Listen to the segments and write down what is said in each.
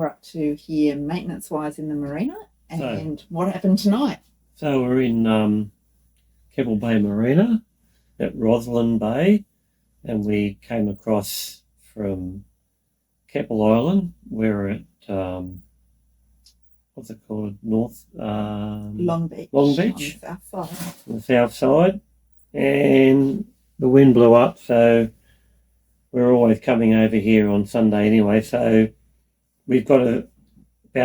we're up to here maintenance-wise in the marina, and what happened tonight. So we're in Keppel Bay Marina at Rosslyn Bay, and we came across from Keppel Island. We're at what's it called? Long Beach. Long Beach. On the south side. On the south side, and the wind blew up, so we're always coming over here on Sunday anyway. So we've got about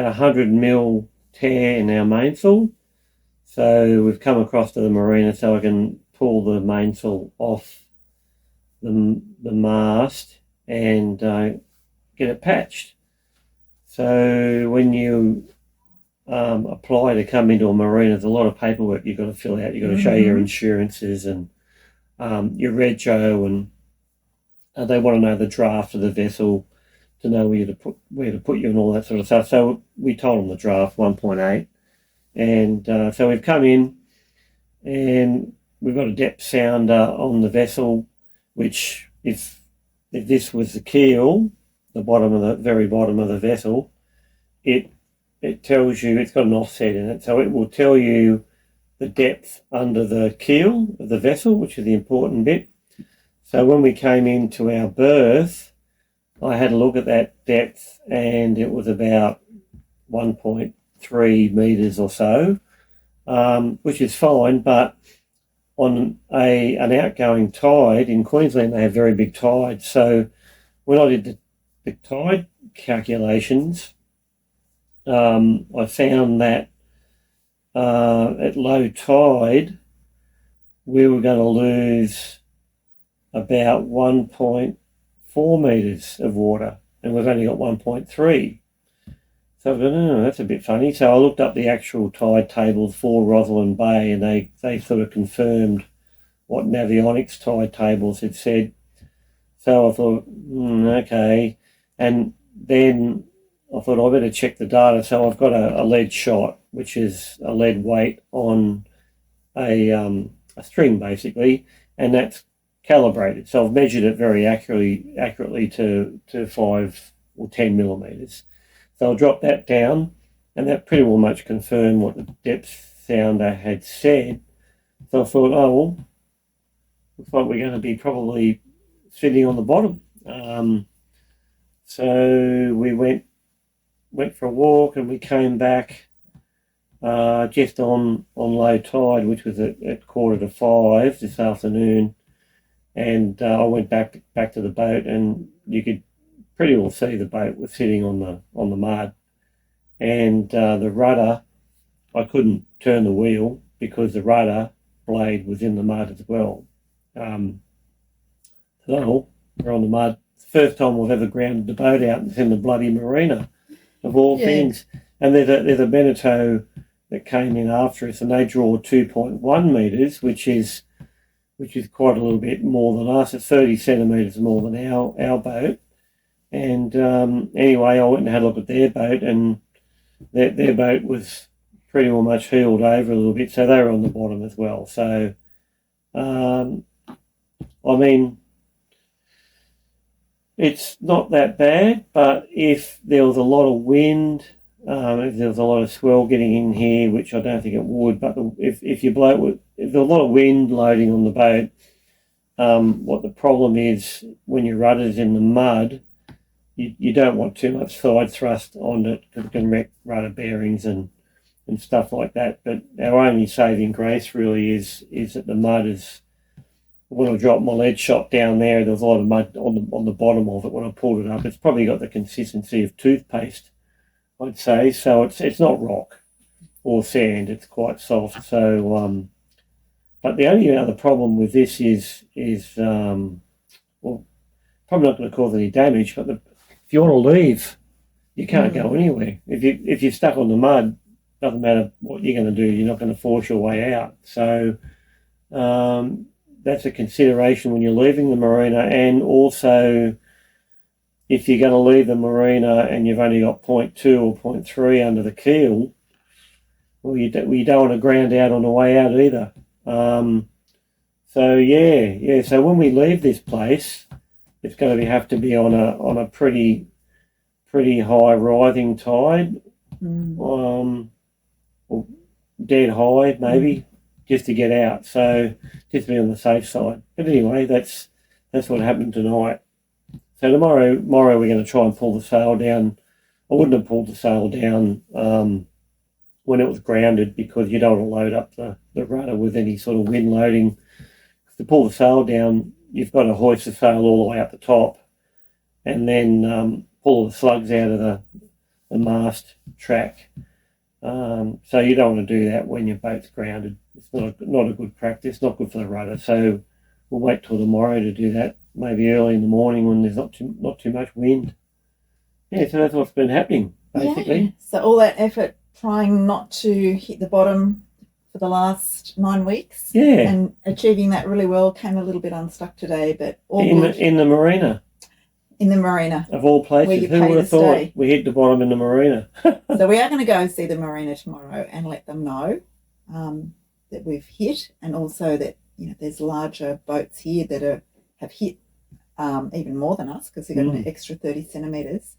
100 mil tear in our mainsail. So we've come across to the marina so I can pull the mainsail off the mast and get it patched. So when you apply to come into a marina, there's a lot of paperwork you've got to fill out. You've got to show your insurances and your rego, and they want to know the draft of the vessel to know where to put you and all that sort of stuff. So we told them the draft 1.8, and so we've come in and we've got a depth sounder on the vessel, which if this was the keel, the very bottom of the vessel, it tells you it's got an offset in it, so it will tell you the depth under the keel of the vessel, which is the important bit. So when we came into our berth, I had a look at that depth, and it was about 1.3 metres or so, which is fine, but on an outgoing tide, in Queensland they have very big tides, so when I did the tide calculations, I found that at low tide we were going to lose about 1.4 metres of water, and we've only got 1.3. So I thought, that's a bit funny. So I looked up the actual tide tables for Rosslyn Bay, and they sort of confirmed what Navionics tide tables had said. So I thought, okay. And then I thought I better check the data. So I've got a lead shot, which is a lead weight on a string basically, and that's calibrated. So I've measured it very accurately to 5 or 10 millimetres. So I'll drop that down, and that pretty well much confirmed what the depth sounder had said. So I thought, looks like we're going to be probably sitting on the bottom. So we went for a walk, and we came back just on low tide, which was at 4:45 this afternoon, and I went back to the boat, and you could pretty well see the boat was sitting on the mud, and the rudder, I couldn't turn the wheel because the rudder blade was in the mud as well. So we're on the mud. It's the first time we've ever grounded the boat out. It's in the bloody marina, of all things. And there's a Beneteau that came in after us, and they draw 2.1 metres, which is quite a little bit more than us. It's 30 centimetres more than our boat. And anyway, I went and had a look at their boat, and their boat was pretty well much heeled over a little bit, so they were on the bottom as well. So, I mean, it's not that bad, but if there was a lot of wind, if there was a lot of swell getting in here, which I don't think it would, but if there's a lot of wind loading on the boat, what the problem is when your rudder's in the mud, you don't want too much side thrust on it because it can wreck rudder bearings and stuff like that. But our only saving grace really is that the mud is, when I dropped my lead shot down there was a lot of mud on the bottom of it when I pulled it up. It's probably got the consistency of toothpaste, I'd say. So it's not rock or sand, it's quite soft. So but the only other problem with this is well, probably not going to cause any damage, but if you want to leave, you can't go anywhere. If you're stuck on the mud, doesn't matter what you're going to do, you're not going to force your way out. So that's a consideration when you're leaving the marina. And also, if you're going to leave the marina and you've only got 0.2 or 0.3 under the keel, well, you don't want to ground out on the way out either. So when we leave this place, it's going to have to be on a pretty pretty high rising tide, Mm. or dead high maybe, just to get out. So just to be on the safe side. But anyway, that's what happened tonight. So tomorrow we're going to try and pull the sail down. I wouldn't have pulled the sail down when it was grounded, because you don't want to load up the rudder with any sort of wind loading. To pull the sail down, you've got to hoist the sail all the way up the top, and then pull the slugs out of the mast track. So you don't want to do that when your boat's grounded. It's not a good practice, not good for the rudder. So we'll wait till tomorrow to do that, maybe early in the morning when there's not too much wind. Yeah, so that's what's been happening, basically. Yeah. So all that effort trying not to hit the bottom for the last 9 weeks. Yeah. And achieving that really well. Came a little bit unstuck today, but all good. In the marina. In the marina. Of all places. Who would have thought we hit the bottom in the marina? So we are going to go see the marina tomorrow and let them know that we've hit, and also that there's larger boats here that have hit even more than us, because they've got an extra 30 centimetres.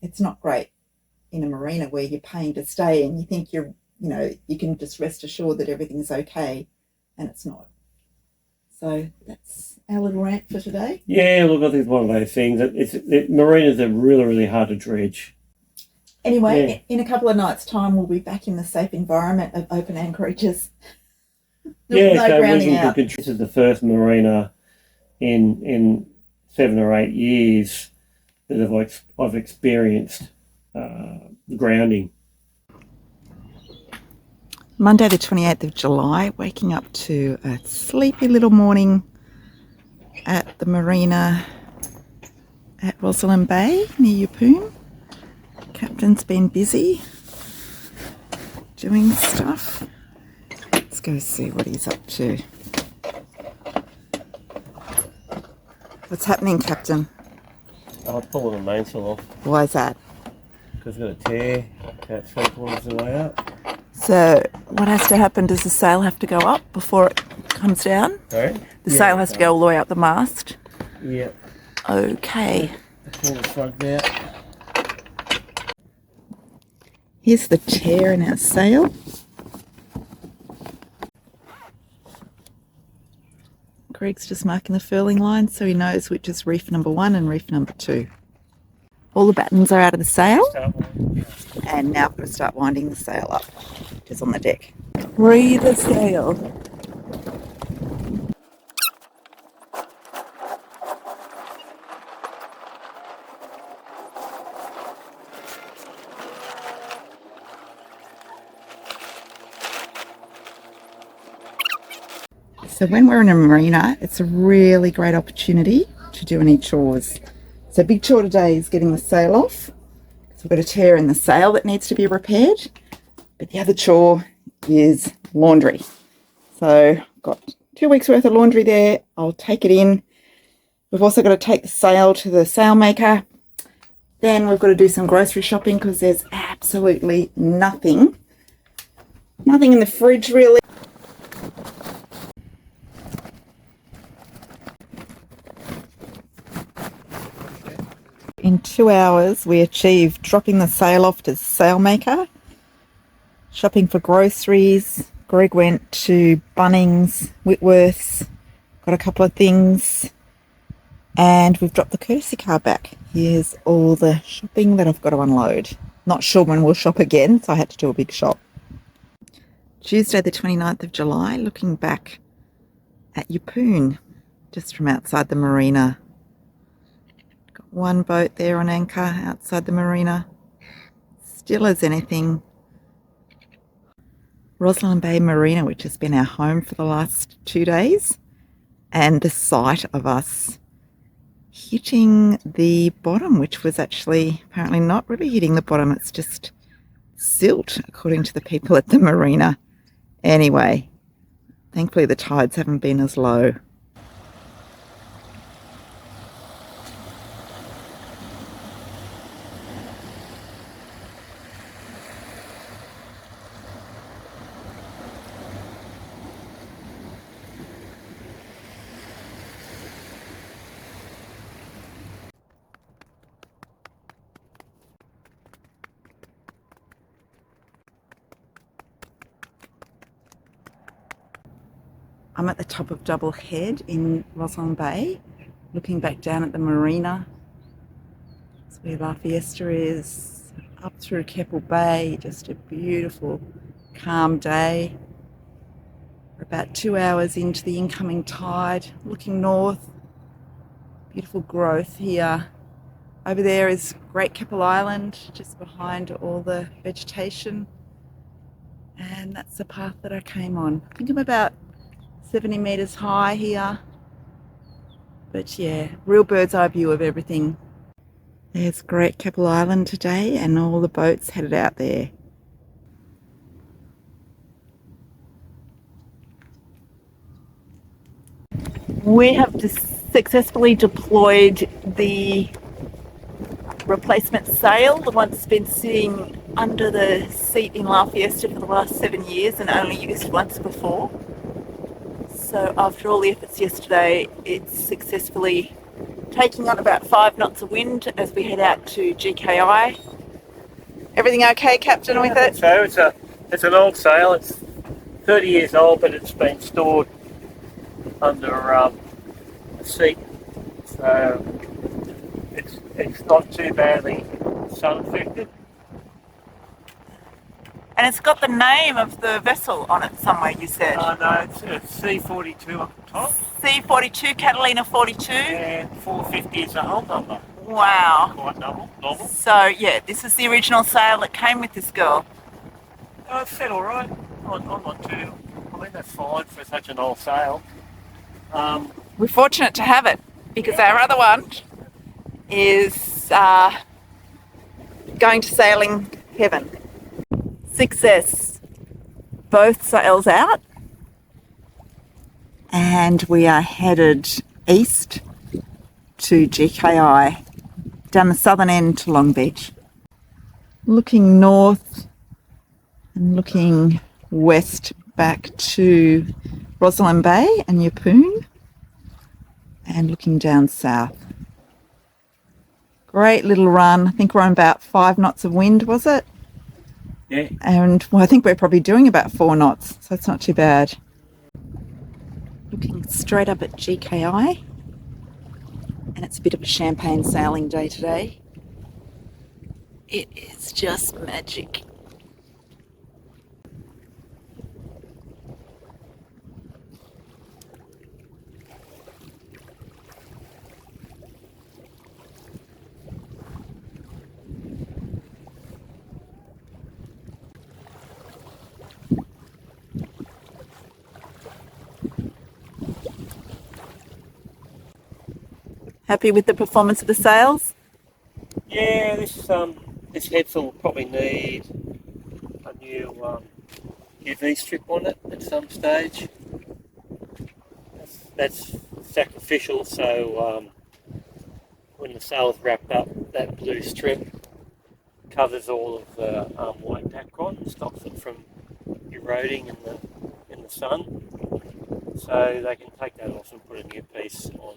It's not great in a marina where you're paying to stay and you think you can just rest assured that everything's okay, and it's not. So that's our little rant for today. Yeah, look, I think it's one of those things. Marinas are really, really hard to dredge. Anyway, in a couple of nights' time, we'll be back in the safe environment of open anchorages. So we can this is the first marina in 7 or 8 years that I've experienced grounding. Monday the 28th of July, waking up to a sleepy little morning at the marina at Rosslyn Bay near Yeppoon. Captain's been busy doing stuff. Let's go see what he's up to. What's happening, Captain? I'll pull the mainsail off. Why is that? Because it's got a tear about 3/4 of the way up. So what has to happen? Does the sail have to go up before it comes down? Sorry? The sail has to go all the way up the mast? Yep. Okay. Pull the slugs out. Here's the tear in our sail. Greg's just marking the furling line so he knows which is reef number 1 and reef number 2. All the battens are out of the sail, and now we're going to start winding the sail up, which is on the deck. Free the sail. So when we're in a marina, it's a really great opportunity to do any chores. So big chore today is getting the sail off. So we've got a tear in the sail that needs to be repaired. But the other chore is laundry. So I've got 2 weeks worth of laundry there. I'll take it in. We've also got to take the sail to the sail maker. Then we've got to do some grocery shopping because there's absolutely nothing in the fridge really. In 2 hours, we achieved dropping the sail off to the sail maker, shopping for groceries. Greg went to Bunnings, Whitworth's, got a couple of things, and we've dropped the courtesy car back. Here's all the shopping that I've got to unload. Not sure when we'll shop again, so I had to do a big shop. Tuesday the 29th of July, looking back at Yeppoon, just from outside the marina. Got one boat there on anchor outside the marina, still as anything. Rosslyn Bay Marina, which has been our home for the last 2 days, and the sight of us hitting the bottom, which was actually apparently not really hitting the bottom, it's just silt, according to the people at the marina. Anyway, thankfully the tides haven't been as low. I'm at the top of Double Head in Rosslyn Bay, looking back down at the marina. That's where La Fiesta is, up through Keppel Bay, just a beautiful, calm day. We're about 2 hours into the incoming tide, looking north. Beautiful growth here. Over there is Great Keppel Island, just behind all the vegetation. And that's the path that I came on. I think I'm about 70 metres high here. But yeah, real bird's eye view of everything. There's Great Keppel Island today and all the boats headed out there. We have successfully deployed the replacement sail, the one that's been sitting under the seat in La Fiesta for the last 7 years and only used once before. So after all the efforts yesterday, it's successfully taking on about 5 knots of wind as we head out to GKI. Everything okay, Captain, with it? So it's an old sail. It's 30 years old, but it's been stored under a seat, so it's not too badly sun affected. And it's got the name of the vessel on it somewhere, you said? No, it's C42 up the top. C42, Catalina 42? And 450 is the hull number. Wow. Quite normal. So yeah, this is the original sail that came with this girl. Oh, it's set all right. I'm not too. I mean, that's fine for such an old sail. We're fortunate to have it because our other one is going to sailing heaven. Success. Both sails out, and we are headed east to GKI, down the southern end to Long Beach. Looking north and looking west back to Rosslyn Bay and Yeppoon, and looking down south. Great little run. I think we're on about 5 knots of wind, was it? Yeah. And well, I think we're probably doing about 4 knots, so it's not too bad. Looking straight up at GKI, and it's a bit of a champagne sailing day today. It is just magic. Happy with the performance of the sails? Yeah, this headsail will probably need a new UV strip on it at some stage. That's sacrificial, so when the sail's wrapped up, that blue strip covers all of the white tackron and stops it from eroding in the sun. So they can take that off and put a new piece on.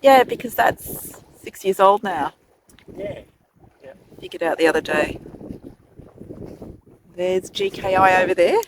Yeah, because that's 6 years old now. Yeah. Figured out the other day. There's GKI over there.